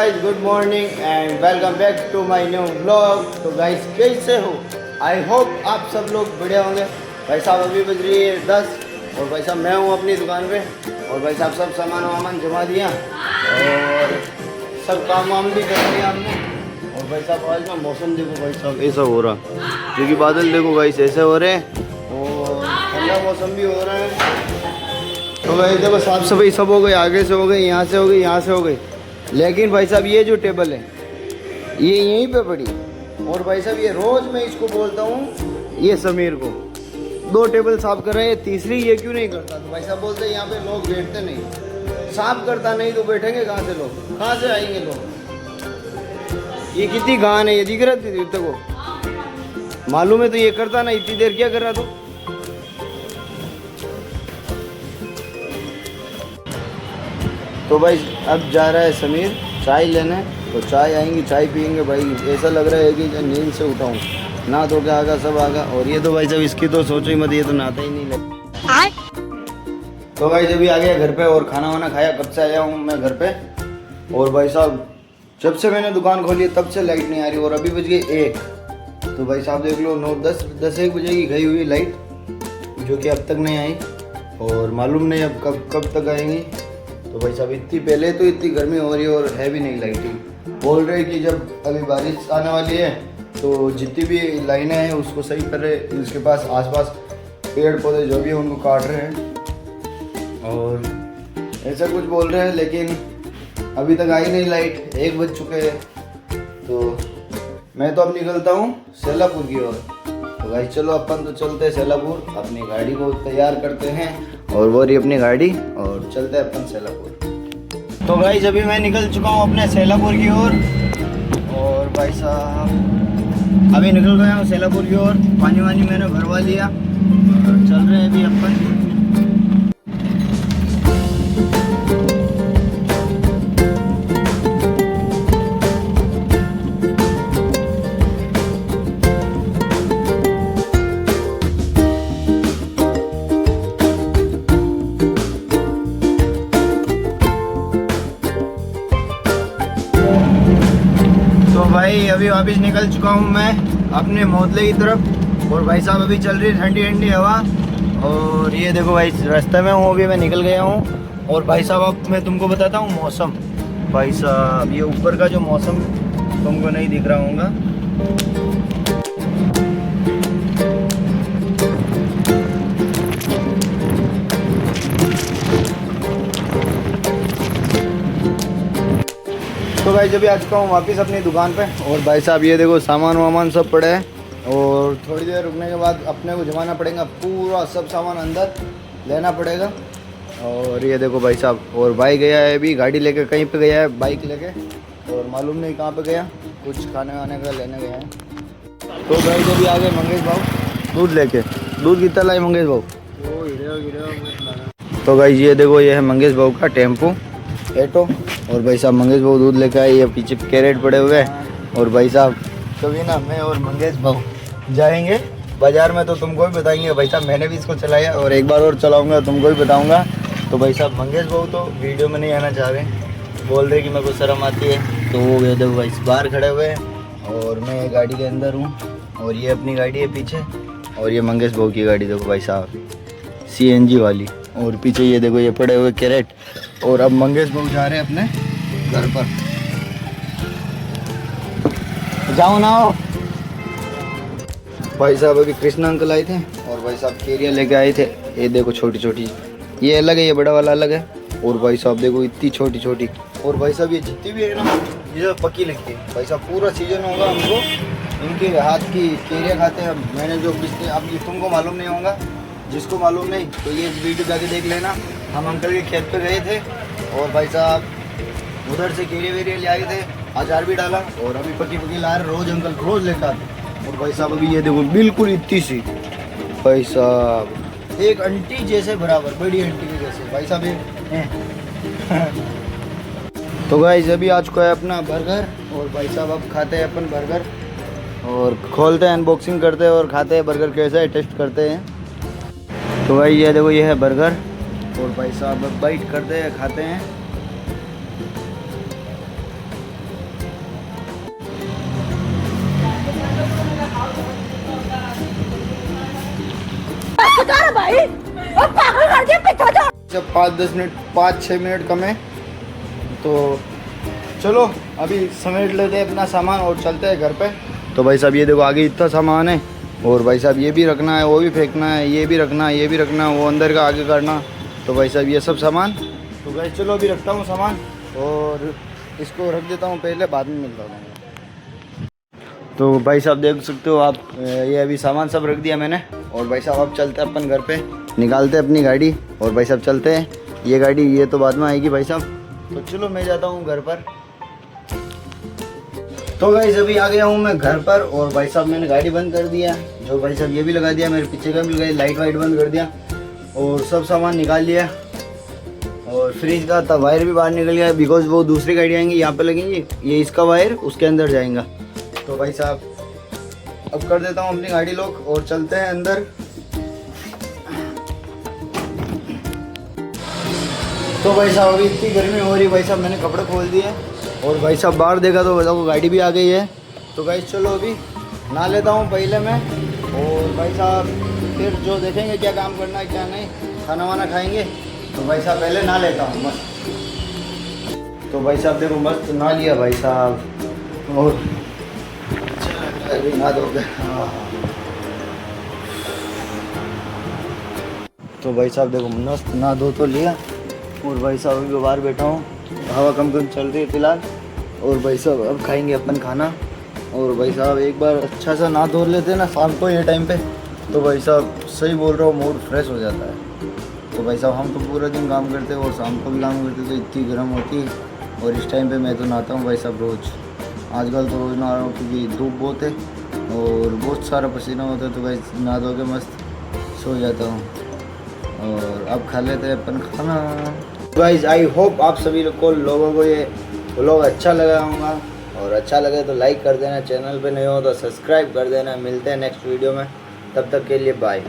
Guys, good morning and welcome back to my new vlog. तो guys, कैसे हो? I hope आप सब लोग बढ़िया होंगे। भाई साहब अभी बज रही है 10 और भाई साहब मैं हूँ अपनी दुकान पे और भाई साहब सब सामान वामान जमा दिया और सब काम वाम भी कर लिया हमने। और भाई साहब आज ना मौसम देखो भाई साहब ऐसा हो रहा, क्योंकि बादल देखो गाइस ऐसे हो रहे हैं और ठंडा मौसम भी हो रहा है। तो भाई देखो साफ सफाई सब हो गई, आगे से हो गई, यहाँ से हो गई, यहाँ से हो गई, लेकिन भाई साहब ये जो टेबल है ये यहीं पे पड़ी। और भाई साहब ये रोज़ मैं इसको बोलता हूँ ये समीर को, 2 टेबल साफ कर रहे हैं, तीसरी ये क्यों नहीं करता। तो भाई साहब बोलते हैं यहाँ पे लोग बैठते नहीं, साफ करता नहीं तो बैठेंगे कहाँ से लोग, कहाँ से आएंगे लोग। ये कितनी घान है, ये दिख रहा थी को मालूम है, तो ये करता ना, इतनी देर क्या कर रहा। तो भाई अब जा रहा है समीर चाय लेने, तो चाय आएंगी, चाय पियेंगे। भाई ऐसा लग रहा है कि नींद से उठाऊँ, ना तो क्या आगा सब आगा। और ये तो भाई साहब इसकी तो सोचो ही मत, ये तो नहाता ही नहीं लग। तो भाई जब भी आ गया घर पे और खाना वाना खाया, कब से आया हूँ मैं घर पे। और भाई साहब जब से मैंने दुकान खोली है तब से लाइट नहीं आ रही और अभी बज गई 1। तो भाई साहब देख लो 9-10 बजे की गई हुई लाइट, जो कि अब तक नहीं आई और मालूम नहीं अब कब तक आएंगी। तो भाई साहब इतनी पहले तो इतनी गर्मी हो रही है और है भी नहीं लाइटिंग। बोल रहे कि जब अभी बारिश आने वाली है तो जितनी भी लाइनें हैं उसको सही कर रहे, इसके पास आसपास पेड़ पौधे जो भी हैं उनको काट रहे हैं और ऐसा कुछ बोल रहे हैं, लेकिन अभी तक आई नहीं लाइट। 1 बज चुके हैं। तो मैं तो अब निकलता हूँ सेलापुर की ओर। तो भाई चलो अपन तो चलते हैं सेलापुर, अपनी गाड़ी को तैयार करते हैं और वो रही अपनी गाड़ी और चलते हैं अपन सेलापुर। तो भाई अभी मैं निकल चुका हूँ अपने सेलापुर की ओर और भाई साहब अभी निकल गया हूँ सेलापुर की ओर। पानी वानी मैंने भरवा लिया और चल रहे हैं अभी अपन। भाई अभी वापस निकल चुका हूँ मैं अपने मोहल्ले की तरफ और भाई साहब अभी चल रही है ठंडी ठंडी हवा। और ये देखो भाई रास्ते में हूँ, अभी मैं निकल गया हूँ। और भाई साहब अब मैं तुमको बताता हूँ मौसम। भाई साहब ये ऊपर का जो मौसम तुमको नहीं दिख रहा होगा, तो भाई जब भी आ चुका हूँ वापस अपनी दुकान पे। और भाई साहब ये देखो सामान वामान सब पड़े हैं और थोड़ी देर रुकने के बाद अपने को जमाना पड़ेगा, पूरा सब सामान अंदर लेना पड़ेगा। और ये देखो भाई साहब, और भाई गया है अभी गाड़ी लेके, कहीं पे गया है बाइक लेके और मालूम नहीं कहाँ पे गया, कुछ खाने वाने का लेने गया है। तो भाई जब भी आ गए मंगेश भाव दूध लेके। दूध कितना लाए मंगेश भाव? तो भाई ये देखो ये है मंगेश भाव का टेम्पो एटो। और भाई साहब मंगेश भाव दूध लेकर आए, ये पीछे कैरेट पड़े हुए हैं। और भाई साहब कभी ना मैं और मंगेश भाव जाएंगे बाज़ार में तो तुमको भी बताएंगे। भाई साहब मैंने भी इसको चलाया और एक बार और चलाऊंगा तुमको भी बताऊंगा। तो भाई साहब मंगेश भाव तो वीडियो में नहीं आना चाह रहे, बोल रहे कि मेरे को शर्म आती है। तो वो देखो भाई बाहर खड़े हुए हैं और मैं गाड़ी के अंदर हूँ और ये अपनी गाड़ी है पीछे और ये मंगेश भाव की गाड़ी देखो भाई साहब CNG वाली। और पीछे ये देखो ये पड़े हुए कैरेट। और अब मंगेश भाव जा रहे हैं अपने घर पर। जाओ ना भाई साहब अभी कृष्णा अंकल आए थे और भाई साहब केरिया लेके आए थे। ये देखो छोटी छोटी, ये अलग है, ये बड़ा वाला अलग है। और भाई साहब देखो इतनी छोटी छोटी। और भाई साहब ये जितनी भी है ना ये सब पक्की लगती है। भाई साहब पूरा सीजन होगा हमको इनके हाथ की केरिया खाते हैं। मैंने जो पिछले, अब ये तुमको मालूम नहीं होगा, जिसको मालूम नहीं तो ये वीडियो जाके देख लेना। हम अंकल के खेत पे गए थे और भाई साहब उधर से केरिया वेरिया ले आए थे, अचार भी डाला और अभी पक्की ला रहे, रोज़ अंकल रोज़ लेकर आते। और भाई साहब अभी ये देखो बिल्कुल इतनी सी, भाई साहब एक आंटी जैसे बराबर, बड़ी आंटी के जैसे भाई साहब ये। तो गाइस अभी आ चुका है अपना बर्गर और भाई साहब अब खाते हैं अपन बर्गर और खोलते हैं, अनबॉक्सिंग करते हैं और खाते हैं बर्गर कैसा है, टेस्ट करते हैं। तो भाई ये देखो ये है बर्गर और भाई साहब अब बाइट करते हैं, खाते हैं। जा रहा भाई, अब पागल कर दिया पीछे जा। जब 5-10 मिनट 5-6 मिनट कम है तो चलो अभी समेट लेते हैं अपना सामान और चलते हैं घर पे। तो भाई साहब ये देखो आगे इतना सामान है और भाई साहब ये भी रखना है, वो भी फेंकना है, ये भी रखना है, ये भी रखना है, वो अंदर का आगे करना। तो भाई साहब ये सब सामान, तो भाई चलो अभी रखता हूँ सामान और इसको रख देता हूँ पहले, बाद में मिलता हूँ। तो भाई साहब देख सकते हो आप, ये अभी सामान सब रख दिया मैंने और भाई साहब अब चलते हैं अपन घर पे, निकालते हैं अपनी गाड़ी और भाई साहब चलते हैं। ये गाड़ी ये तो बाद में आएगी भाई साहब, तो चलो मैं जाता हूँ घर पर। तो गाइस अभी आ गया हूँ मैं घर पर और भाई साहब मैंने गाड़ी बंद कर दिया, जो भाई साहब ये भी लगा दिया, मेरे पीछे का भी लगा, लाइट वाइट बंद कर दिया और सब सामान निकाल लिया और फ्रिज का था वायर भी बाहर निकल गया, बिकॉज वो दूसरी गाड़ी आएंगी यहाँ पे लगेंगी, ये इसका वायर उसके अंदर जाएगा। तो भाई साहब अब कर देता हूँ अपनी गाड़ी लॉक और चलते हैं अंदर। तो भाई साहब अभी इतनी गर्मी हो रही भाई साहब, मैंने कपड़े खोल दिए और भाई साहब बाहर देखा तो बताओ गाड़ी भी आ गई है। तो भाई चलो अभी नहा लेता हूँ पहले मैं और भाई साहब फिर जो देखेंगे क्या काम करना है क्या नहीं, खाना वाना खाएंगे। तो भाई साहब पहले नहा लेता हूँ मस्त। तो भाई साहब देखो मस्त नहा लिया भाई साहब और अभी नहा दोगे। तो भाई साहब देखो मस्त नहा धो तो लिया और भाई साहब अभी बाहर बैठा हूँ, हवा कम कम चल रही है फिलहाल। और भाई साहब अब खाएंगे अपन खाना और भाई साहब एक बार अच्छा सा नहा धो लेते हैं ना शाम को ये टाइम पे, तो भाई साहब सही बोल रहा हूँ मूड फ्रेश हो जाता है। तो भाई साहब हम तो पूरा दिन काम करते हैं और शाम को भी काम करते तो इतनी गर्म होती है और इस टाइम पे मैं तो नहाता हूँ भाई साहब रोज़। आजकल तो रोज़ नहा रहा हूँ क्योंकि धूप बहुत है और बहुत सारा पसीना होता है, तो भाई नहा धो के मस्त सो जाता हूँ। और अब खा लेते हैं अपन खाना। गाइस आई होप आप सभी लोगों को ये व्लॉग अच्छा लगा होगा और अच्छा लगे तो लाइक कर देना, चैनल पे नए हो तो सब्सक्राइब कर देना। मिलते हैं नेक्स्ट वीडियो में, तब तक के लिए बाय।